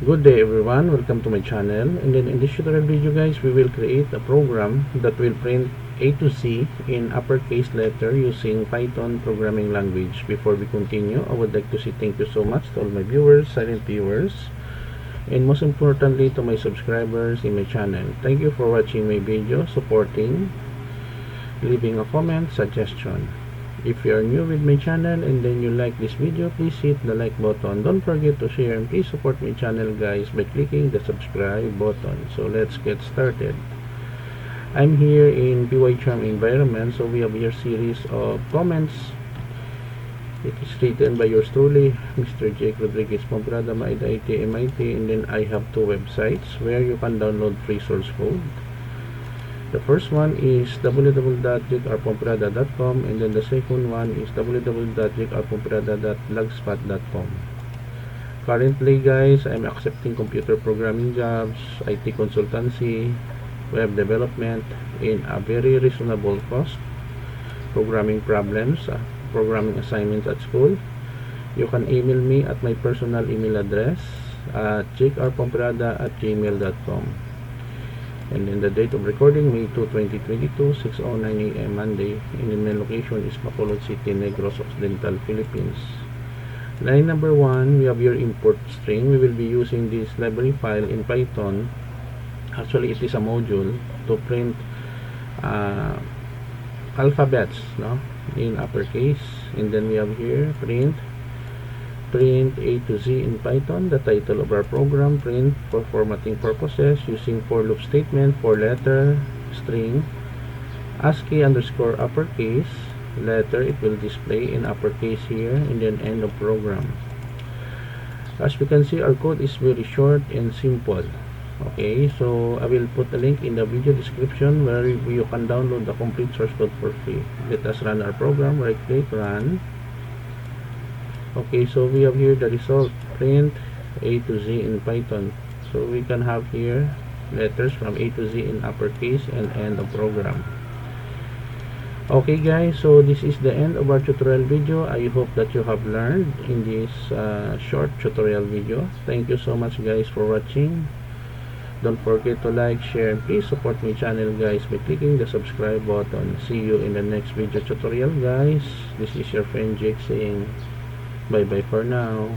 Good day everyone, welcome to my channel. And then in this tutorial video guys, we will create a program that will print A to Z in uppercase letter using Python programming language. Before we continue, I would like to say thank you so much to all my viewers, silent viewers, and most importantly to my subscribers in my channel. Thank you for watching my video, supporting, leaving a comment, suggestion. If you are new with my channel and then you like this video, please hit the like button. Don't forget to share and please support my channel guys by clicking the subscribe button. So let's get started. I'm here in PyCharm environment, so we have here series of comments. It is written by yours truly, Mr. Jake Rodriguez Pomperada, MIT, and then I have two websites where you can download free source code. The first one is www.jakerpomperada.com, and then the second one is www.jakerpomperada.blogspot.com. Currently guys, I'm accepting computer programming jobs, IT consultancy, web development in a very reasonable cost, programming problems, programming assignments at school. You can email me at my personal email address at jakerpomperada@gmail.com. And then the date of recording, May 2, 2022, 6:09 AM Monday. And then my location is Bacolod City, Negros Occidental, Philippines. Line number 1, we have your import string. We will be using this library file in Python. Actually, it is a module to print alphabets, no, in uppercase. And then we have here print A to Z in Python, the title of our program, print for formatting purposes using for loop statement, for letter, string, ASCII underscore uppercase, letter, it will display in uppercase here, and then end of program. As we can see, our code is very short and simple. Okay, so I will put a link in the video description where you can download the complete source code for free. Let us run our program. Right click, run. Okay, so we have here the result, print A to Z in Python. So we can have here letters from A to Z in uppercase and end of program. Okay guys, so this is the end of our tutorial video. I hope that you have learned in this short tutorial video. Thank you so much guys for watching. Don't forget to like, share, and please support my channel guys by clicking the subscribe button. See you in the next video tutorial guys. This is your friend Jake saying bye bye for now.